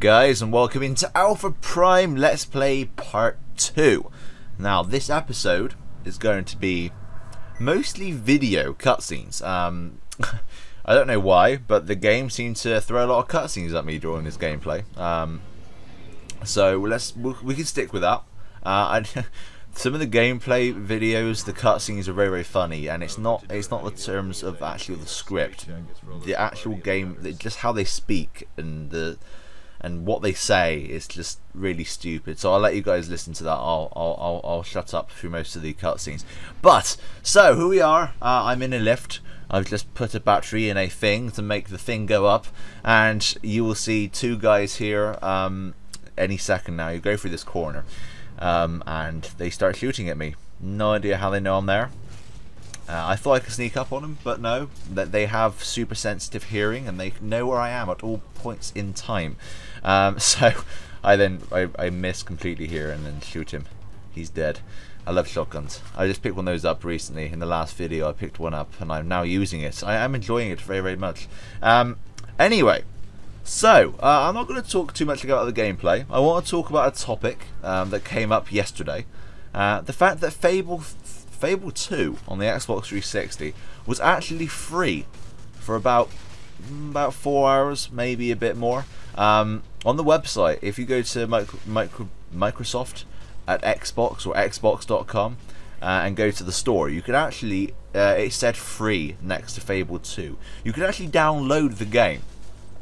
guys, and welcome into Alpha Prime Let's Play Part 2. Now, this episode is going to be mostly video cutscenes. I don't know why, but the game seemed to throw a lot of cutscenes at me during this gameplay. So we can stick with that. Some of the gameplay videos, the cutscenes are very funny, and it's not the terms of actually the script, the actual game, just how they speak and what they say is just really stupid. So I'll let you guys listen to that. I'll shut up through most of the cutscenes. But so here we are. I'm in a lift. I've just put a battery in a thing to make the thing go up, and you will see two guys here any second now. You go through this corner. And they start shooting at me. No idea how they know I'm there. I thought I could sneak up on them, but no. That they have super sensitive hearing and they know where I am at all points in time. So I miss completely here and then shoot him. He's dead. I love shotguns. I just picked one of those up recently. In the last video I picked one up and I'm now using it. I am enjoying it very much. Anyway. So, I'm not going to talk too much about the gameplay. I want to talk about a topic that came up yesterday. The fact that Fable 2 on the Xbox 360 was actually free for about 4 hours, maybe a bit more. On the website, if you go to Microsoft at Xbox or Xbox.com and go to the store, you could actually, it said free next to Fable 2. You could actually download the game.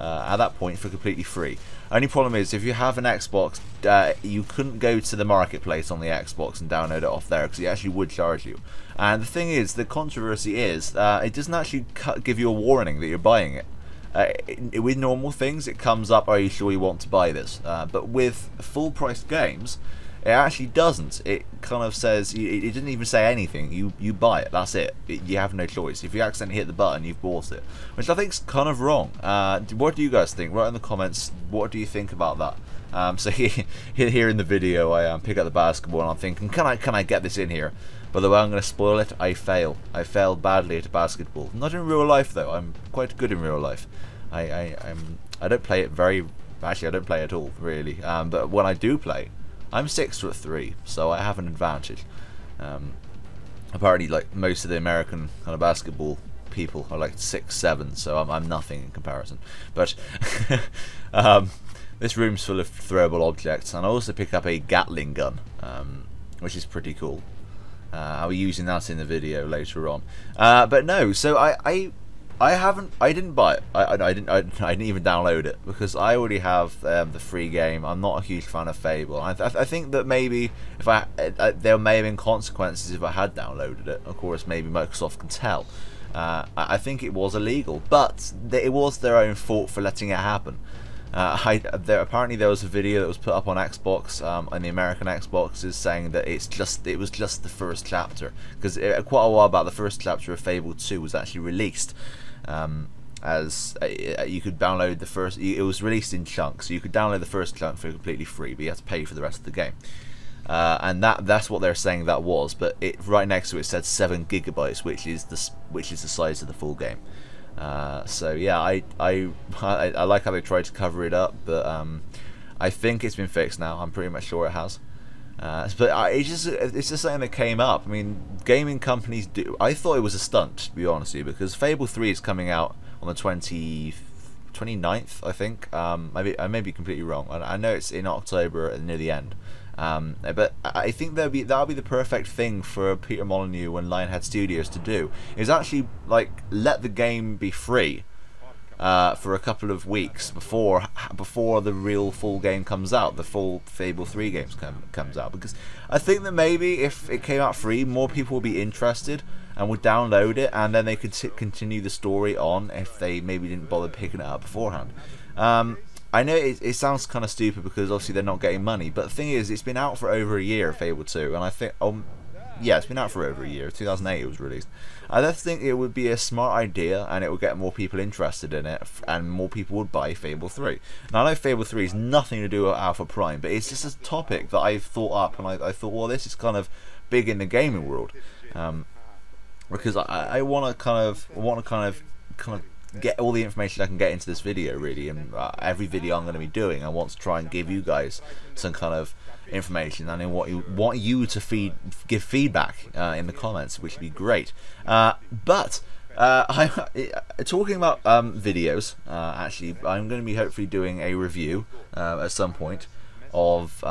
At that point for completely free. Only problem is if you have an Xbox, you couldn't go to the marketplace on the Xbox and download it off there because it actually would charge you. And the thing is, the controversy is, it doesn't actually give you a warning that you're buying it. With normal things, it comes up, are you sure you want to buy this? But with full priced games, it actually doesn't. It kind of says, it didn't even say anything. You buy it, that's it. You have no choice. If you accidentally hit the button, you've bought it. Which I think is kind of wrong. What do you guys think? Write in the comments, what do you think about that? So here in the video, I pick up the basketball and I'm thinking, can I get this in here? By the way, I'm going to spoil it. I fail. I fail badly at basketball. Not in real life though. I'm quite good in real life. I don't play it very... Actually, I don't play at all, really. But when I do play, I'm 6'3", so I have an advantage. Apparently, like most of the American kind of basketball people are like 6'7", so I'm nothing in comparison. But this room's full of throwable objects, and I also pick up a Gatling gun, which is pretty cool. I'll be using that in the video later on. But no, so I didn't buy it. I didn't even download it because I already have the free game. I'm not a huge fan of Fable. I think that maybe if there may have been consequences if I had downloaded it. Of course, maybe Microsoft can tell. I think it was illegal, but it was their own fault for letting it happen. Apparently there was a video that was put up on Xbox, on the American Xbox, is saying that it was just the first chapter, because quite a while back the first chapter of Fable 2 was actually released. As you could download the first, it was released in chunks, so you could download the first chunk for completely free, but you had to pay for the rest of the game. And that's what they're saying that was, but right next to it said 7 gigabytes, which is the size of the full game. So yeah, I like how they tried to cover it up, but I think it's been fixed now. I'm pretty much sure it has. But it's just something that came up. I mean, gaming companies do. I thought it was a stunt, to be honest with you, because Fable 3 is coming out on the 29th, I think. I may be completely wrong. I know it's in October near the end. But I think that'll be the perfect thing for Peter Molyneux and Lionhead Studios to do, is actually like let the game be free for a couple of weeks before the real full game comes out, the full Fable 3 games comes out, because I think that maybe if it came out free, more people would be interested and would download it, and then they could continue the story on if they maybe didn't bother picking it up beforehand. I know it sounds kind of stupid because obviously they're not getting money, but the thing is, it's been out for over a year, Fable 2, and I think, yeah, it's been out for over a year. 2008 it was released. I just think it would be a smart idea, and it would get more people interested in it, and more people would buy Fable 3. Now, I know Fable 3 has nothing to do with Alpha Prime, but it's just a topic that I've thought up, and I thought, well, this is kind of big in the gaming world, because I want to kind of get all the information I can get into this video, really. And every video I'm going to be doing, I want to try and give you guys some kind of information, and I want you to give feedback in the comments, which would be great. But talking about videos, actually, I'm going to be hopefully doing a review at some point of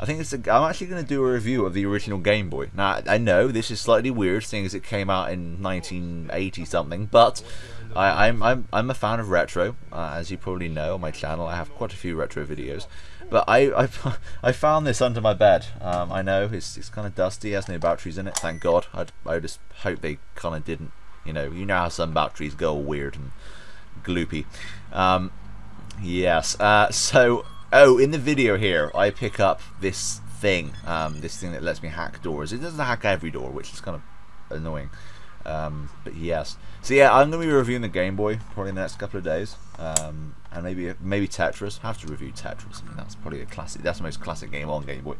I think I'm actually going to do a review of the original Game Boy. Now, I know this is slightly weird, seeing as it came out in 1980 something, but I'm a fan of retro, as you probably know on my channel. I have quite a few retro videos, but I found this under my bed. I know it's kind of dusty, has no batteries in it. Thank God. I just hope they kind of didn't. You know how some batteries go all weird and gloopy. Yes. So. Oh, in the video here, I pick up this thing that lets me hack doors. It doesn't hack every door, which is kind of annoying. But yes. So yeah, I'm going to be reviewing the Game Boy probably in the next couple of days. And maybe Tetris. I have to review Tetris. I mean, that's probably a classic. That's the most classic game on Game Boy.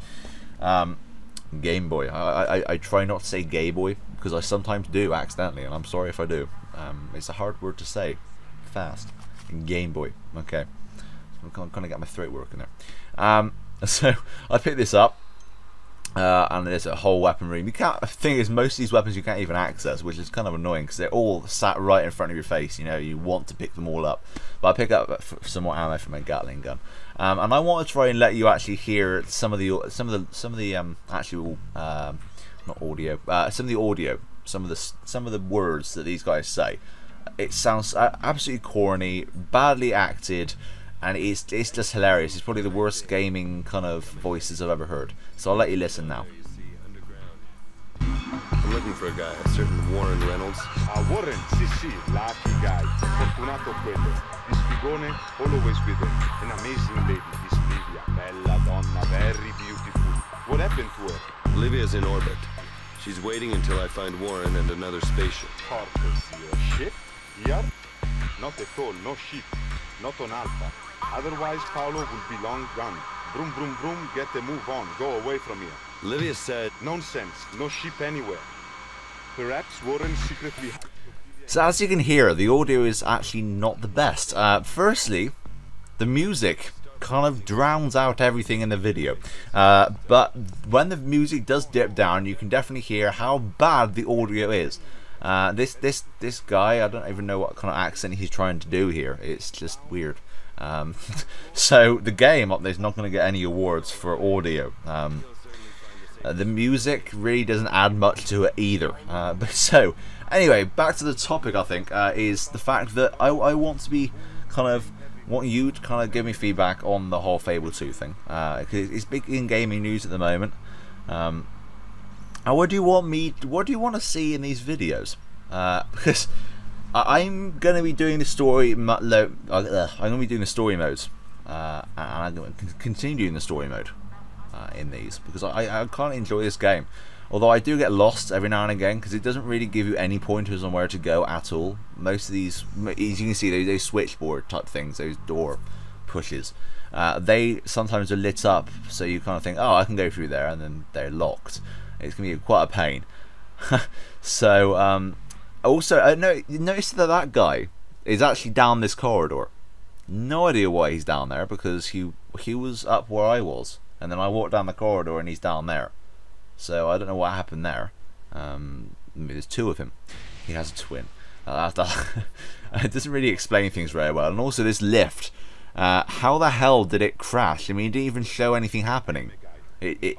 Game Boy. I try not to say Gay Boy because I sometimes do accidentally, and I'm sorry if I do. It's a hard word to say fast. Game Boy. Okay. I'm kind of get my throat working there. So I picked this up, and there's a whole weapon room. The thing is, most of these weapons you can't even access, which is kind of annoying because they're all sat right in front of your face. You know, you want to pick them all up. But I pick up some more ammo for my Gatling gun, and I want to try and let you actually hear some of the actual not audio, some of the audio, some of the words that these guys say. It sounds absolutely corny, badly acted. And it's just hilarious. It's probably the worst gaming kind of voices I've ever heard. So I'll let you listen now. I'm looking for a guy, a certain Warren Reynolds. Warren, sì, lucky guy. Fortunato quello. This figone, always with him. An amazing lady, this Livia. Bella donna, very beautiful. What happened to her? Livia's in orbit. She's waiting until I find Warren and another spaceship. A ship? Here? Not at all, no ship. Not on Alpha. Otherwise, Paolo will be long gone. Vroom, vroom, vroom, get a move on. Go away from here. Livia said... Nonsense. No ship anywhere. Perhaps Warren secretly... So as you can hear, the audio is actually not the best. Firstly, the music kind of drowns out everything in the video. But when the music does dip down, you can definitely hear how bad the audio is. This guy, I don't even know what kind of accent he's trying to do here. It's just weird. So the game is not going to get any awards for audio. The music really doesn't add much to it either. But so anyway, back to the topic. I think is the fact that I want to be want you to kind of give me feedback on the whole Fable 2 thing. Because it's big in gaming news at the moment. And what do you want to see in these videos? Because I'm going to be doing the story I'm going to be doing the story modes, and I'm going to continue doing the story mode in these because I can't enjoy this game. Although I do get lost every now and again because it doesn't really give you any pointers on where to go at all. Most of these, as you can see, those switchboard type things, those door pushes, they sometimes are lit up, so you kind of think, oh, I can go through there, and then they're locked. It's going to be quite a pain. So also, notice that guy is actually down this corridor. No idea why he's down there because he was up where I was, and then I walked down the corridor and he's down there. So I don't know what happened there. There's two of him. He has a twin. It doesn't really explain things very well. And also this lift. How the hell did it crash? I mean, it didn't even show anything happening. They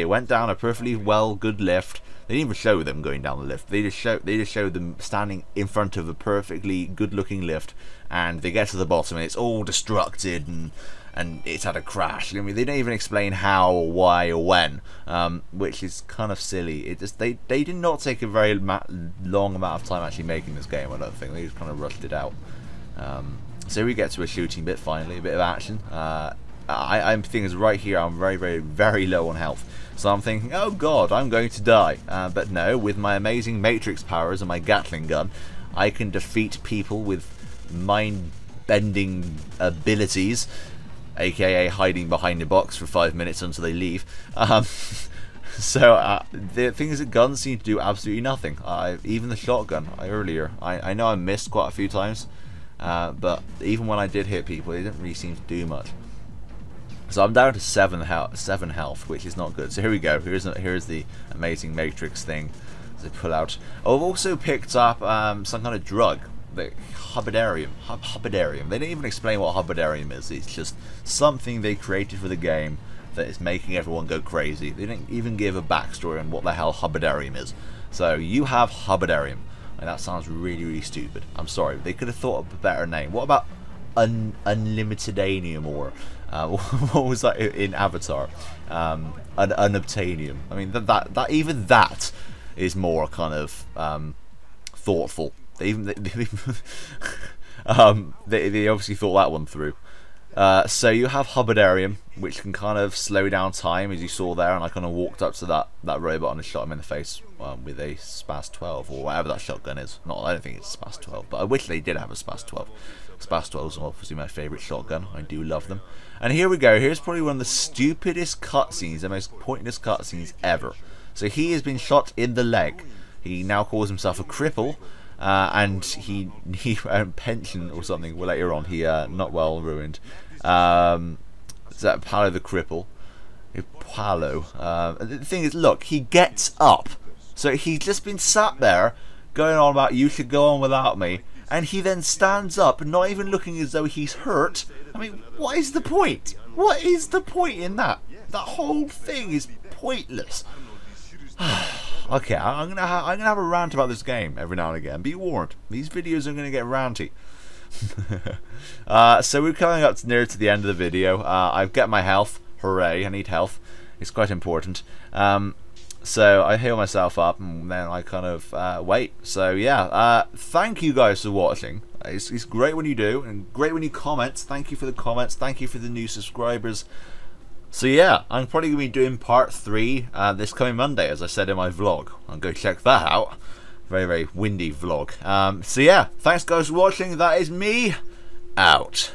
went down a perfectly good lift. They didn't even show them going down the lift. They just showed them standing in front of a perfectly good-looking lift, and they get to the bottom and it's all destructed and it's had a crash. I mean, they don't even explain how, or why, or when, which is kind of silly. They did not take a very long amount of time actually making this game. I don't think they just kind of rushed it out. So we get to a shooting bit finally, a bit of action. I'm thinking right here I'm very, very, very low on health. So I'm thinking, oh god, I'm going to die. But no, with my amazing Matrix powers and my Gatling gun, I can defeat people with mind-bending abilities, aka hiding behind a box for 5 minutes until they leave. So the thing is that guns seem to do absolutely nothing. Even the shotgun earlier, I know I missed quite a few times, but even when I did hit people, it didn't really seem to do much. So I'm down to 7 health, which is not good. So here we go. Here's the amazing Matrix thing to pull out. Oh, I've also picked up some kind of drug, the Hubidarium. Hubidarium. They didn't even explain what Hubidarium is. It's just something they created for the game that is making everyone go crazy. They didn't even give a backstory on what the hell Hubidarium is. So you have Hubidarium, and that sounds really, really stupid. I'm sorry, they could have thought of a better name. What about Unlimitedanium, or what was that in Avatar? Unobtainium. I mean, that even that is more kind of thoughtful. They obviously thought that one through. So you have Hubidarium, which can kind of slow down time, as you saw there, and I kind of walked up to that robot and shot him in the face with a Spas 12, or whatever that shotgun is. I don't think it's Spas 12, but I wish they did have a Spas 12. Spas 12 is obviously my favourite shotgun. I do love them. And here we go. Here's probably one of the stupidest cutscenes, the most pointless cutscenes ever. So he has been shot in the leg. He now calls himself a cripple. And he pension or something later on. He not well ruined. Is that Paolo the cripple? Paolo. The thing is, look, he gets up. So he's just been sat there going on about you should go on without me, and he then stands up, not even looking as though he's hurt. I mean, what is the point? What is the point in that? That whole thing is pointless. Okay, I'm gonna have a rant about this game every now and again. Be warned, these videos are gonna get ranty. So we're coming up near to the end of the video. I've got my health. Hooray! I need health. It's quite important. So I heal myself up, and then I kind of wait. So yeah, thank you guys for watching. It's great when you do, and great when you comment. Thank you for the comments. Thank you for the new subscribers. So yeah, I'm probably going to be doing part 3 this coming Monday, as I said in my vlog. I'll go check that out. Very, very windy vlog. So yeah, thanks guys for watching. That is me out.